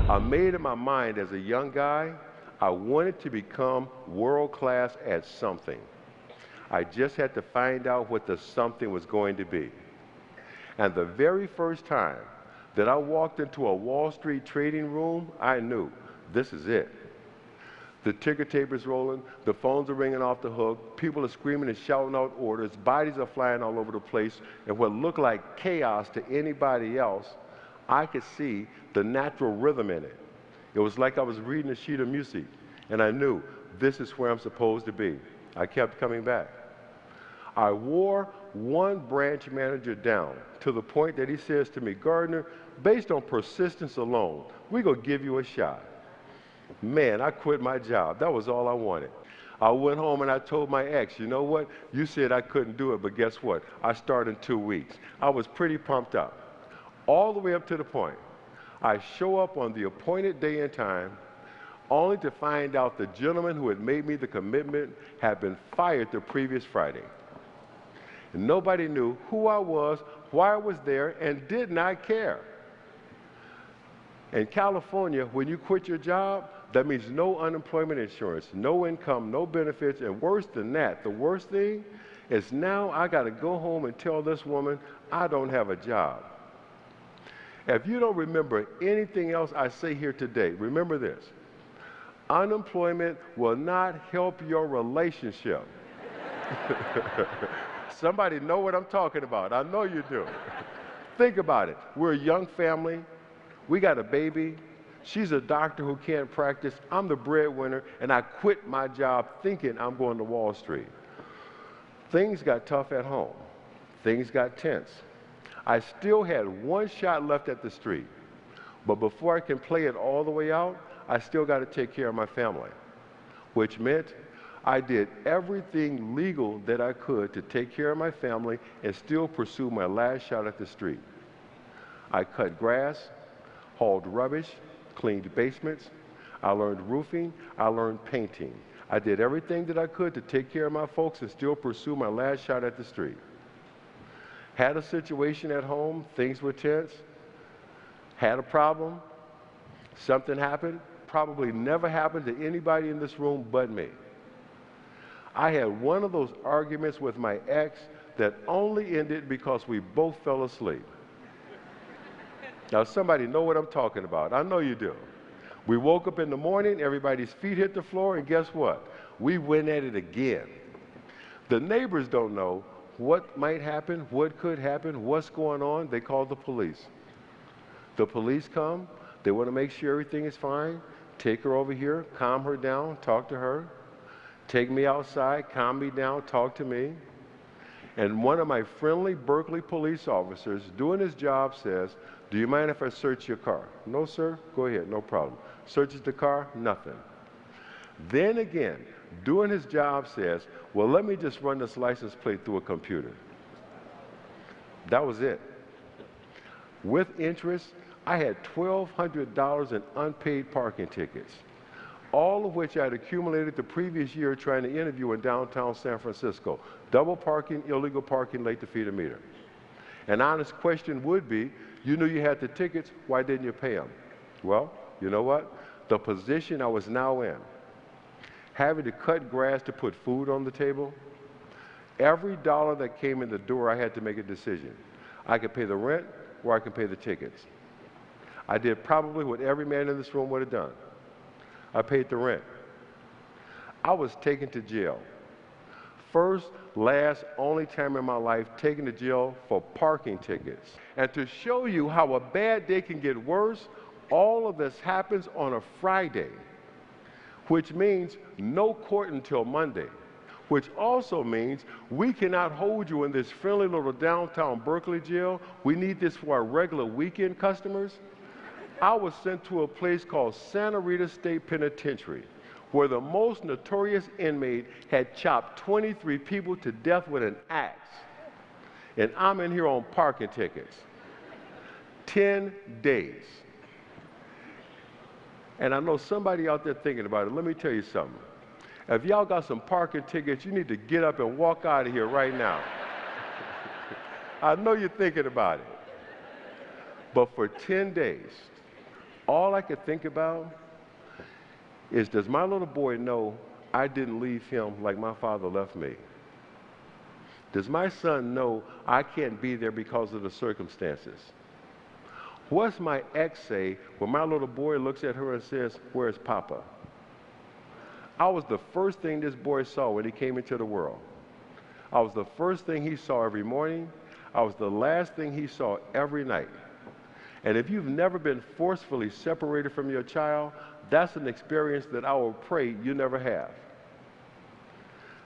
I made in my mind as a young guy, I wanted to become world class at something. I just had to find out what the something was going to be. And the very first time that I walked into a Wall Street trading room, I knew this is it. The ticker tape is rolling, the phones are ringing off the hook, people are screaming and shouting out orders, bodies are flying all over the place, and what looked like chaos to anybody else, I could see the natural rhythm in it. It was like I was reading a sheet of music, and I knew this is where I'm supposed to be. I kept coming back. I wore one branch manager down to the point that he says to me, Gardner, based on persistence alone, we're going to give you a shot. Man, I quit my job. That was all I wanted. I went home and I told my ex, you know what? You said I couldn't do it, but guess what? I start in 2 weeks. I was pretty pumped up. All the way up to the point. I show up on the appointed day and time, only to find out the gentleman who had made me the commitment had been fired the previous Friday. And nobody knew who I was, why I was there, and did not care. In California, when you quit your job, that means no unemployment insurance, no income, no benefits, and worse than that, the worst thing is now I got to go home and tell this woman I don't have a job. If you don't remember anything else I say here today, remember this. Unemployment will not help your relationship. Somebody know what I'm talking about. I know you do. Think about it. We're a young family. We got a baby. She's a doctor who can't practice. I'm the breadwinner, and I quit my job thinking I'm going to Wall Street. Things got tough at home. Things got tense. I still had one shot left at the street. But before I can play it all the way out, I still got to take care of my family, which meant I did everything legal that I could to take care of my family and still pursue my last shot at the street. I cut grass, hauled rubbish, cleaned basements. I learned roofing. I learned painting. I did everything that I could to take care of my folks and still pursue my last shot at the street. Had a situation at home, things were tense. Had a problem, something happened, probably never happened to anybody in this room but me. I had one of those arguments with my ex that only ended because we both fell asleep. Now, somebody know what I'm talking about. I know you do. We woke up in the morning, everybody's feet hit the floor, and guess what? We went at it again. The neighbors don't know what might happen, what could happen, what's going on. They call the police. The police come. They want to make sure everything is fine. Take her over here, calm her down, talk to her. Take me outside, calm me down, talk to me. And one of my friendly Berkeley police officers doing his job says, do you mind if I search your car? No, sir. Go ahead. No problem. Searches the car? Nothing. Then again, doing his job says, well, let me just run this license plate through a computer. That was it. With interest, I had $1,200 in unpaid parking tickets, all of which I had accumulated the previous year trying to interview in downtown San Francisco. Double parking, illegal parking, late to feed a meter. An honest question would be, you knew you had the tickets, why didn't you pay them? Well, you know what? The position I was now in, having to cut grass to put food on the table, every dollar that came in the door, I had to make a decision. I could pay the rent or I could pay the tickets. I did probably what every man in this room would have done. I paid the rent. I was taken to jail. First, last, only time in my life taken to jail for parking tickets. And to show you how a bad day can get worse, all of this happens on a Friday, which means no court until Monday, which also means we cannot hold you in this friendly little downtown Berkeley jail. We need this for our regular weekend customers. I was sent to a place called Santa Rita State Penitentiary, where the most notorious inmate had chopped 23 people to death with an axe. And I'm in here on parking tickets. 10 days. And I know somebody out there thinking about it. Let me tell you something. If y'all got some parking tickets, you need to get up and walk out of here right now. I know you're thinking about it. But for 10 days, All I could think about is, does my little boy know I didn't leave him like my father left me? Does my son know I can't be there because of the circumstances? What's my ex say when my little boy looks at her and says, "Where's Papa?" I was the first thing this boy saw when he came into the world. I was the first thing he saw every morning. I was the last thing he saw every night. And if you've never been forcefully separated from your child, that's an experience that I will pray you never have.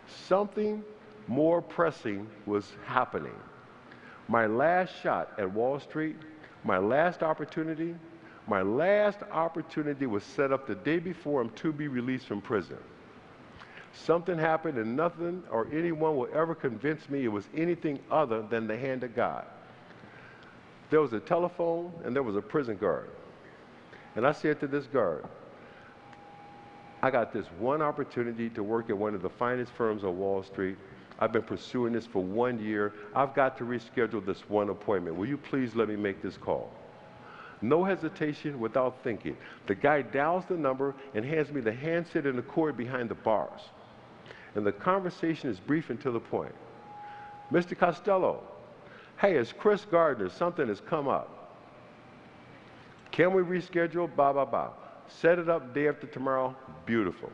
Something more pressing was happening. My last shot at Wall Street, my last opportunity was set up the day before I'm to be released from prison. Something happened and nothing or anyone will ever convince me it was anything other than the hand of God. There was a telephone and there was a prison guard. And I said to this guard, I got this one opportunity to work at one of the finest firms on Wall Street. I've been pursuing this for 1 year. I've got to reschedule this one appointment. Will you please let me make this call? No hesitation, without thinking. The guy dials the number and hands me the handset and the cord behind the bars. And the conversation is brief and to the point. "Mr. Costello, hey, it's Chris Gardner. Something has come up. Can we reschedule? Blah, blah, blah. Set it up day after tomorrow. Beautiful."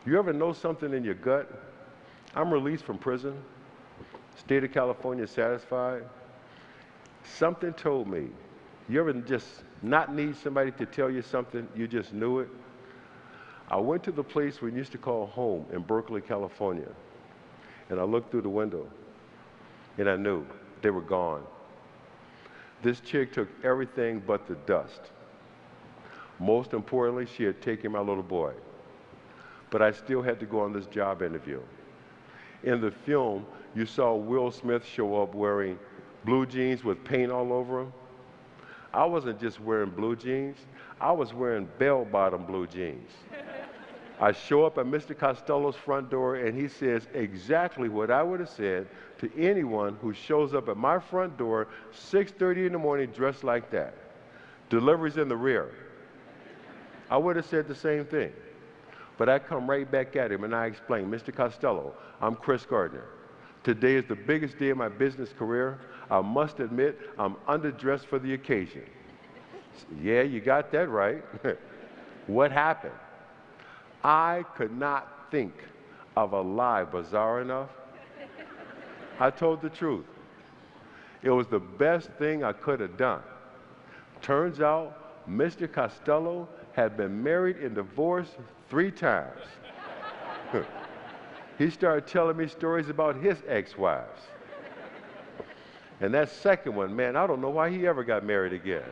You ever know something in your gut? I'm released from prison. State of California satisfied. Something told me. You ever just not need somebody to tell you something, you just knew it? I went to the place we used to call home in Berkeley, California. And I looked through the window and I knew they were gone. This chick took everything but the dust. Most importantly, she had taken my little boy. But I still had to go on this job interview. In the film, you saw Will Smith show up wearing blue jeans with paint all over him. I wasn't just wearing blue jeans, I was wearing bell-bottom blue jeans. I show up at Mr. Costello's front door and he says exactly what I would have said to anyone who shows up at my front door 6:30 in the morning dressed like that. Delivery's in the rear. I would have said the same thing. But I come right back at him and I explain, "Mr. Costello, I'm Chris Gardner. Today is the biggest day of my business career. I must admit, I'm underdressed for the occasion." "Yeah, you got that right." What happened? I could not think of a lie bizarre enough. I told the truth. It was the best thing I could have done. Turns out, Mr. Costello had been married and divorced 3 times. He started telling me stories about his ex-wives. And that second one, man, I don't know why he ever got married again.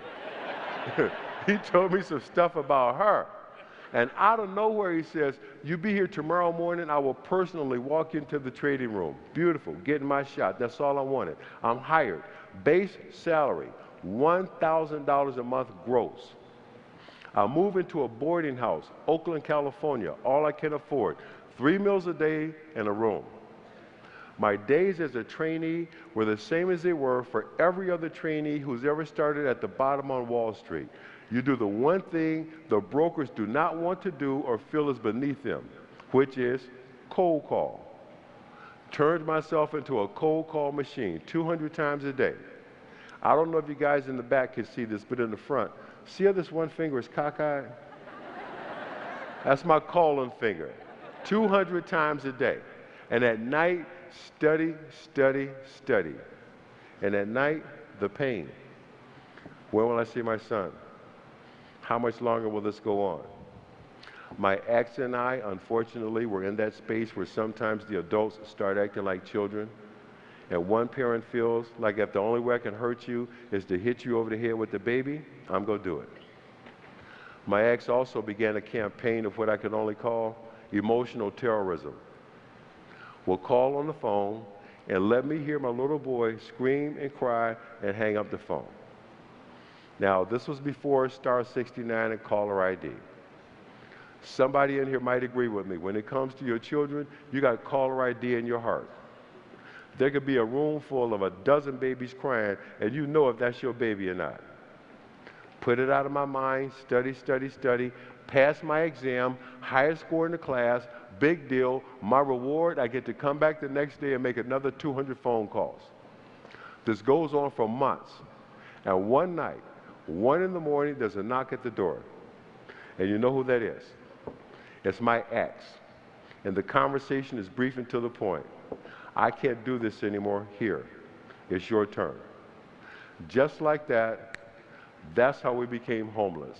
He told me some stuff about her. And out of nowhere, he says, "You be here tomorrow morning, I will personally walk into the trading room." Beautiful, getting my shot. That's all I wanted. I'm hired. Base salary, $1,000 a month gross. I move into a boarding house, Oakland, California, all I can afford. 3 meals a day and a room. My days as a trainee were the same as they were for every other trainee who's ever started at the bottom on Wall Street. You do the one thing the brokers do not want to do or feel is beneath them, which is cold call. Turned myself into a cold call machine 200 times a day. I don't know if you guys in the back can see this, but in the front, see how this one finger is cockeyed? That's my calling finger. 200 times a day. And at night, study, study, study. And at night, the pain. When will I see my son? How much longer will this go on? My ex and I, unfortunately, were in that space where sometimes the adults start acting like children. And one parent feels like if the only way I can hurt you is to hit you over the head with the baby, I'm going to do it. My ex also began a campaign of what I can only call emotional terrorism. Will call on the phone and let me hear my little boy scream and cry and hang up the phone. Now, this was before star 69 and caller ID. Somebody in here might agree with me. When it comes to your children, you got caller ID in your heart. There could be a room full of a dozen babies crying, and you know if that's your baby or not. Put it out of my mind, study, study, study, pass my exam, highest score in the class, big deal. My reward, I get to come back the next day and make another 200 phone calls. This goes on for months. And one night, 1 in the morning, there's a knock at the door. And you know who that is? It's my ex. And the conversation is brief and to the point. I can't do this anymore. Here, it's your turn. Just like that, that's how we became homeless.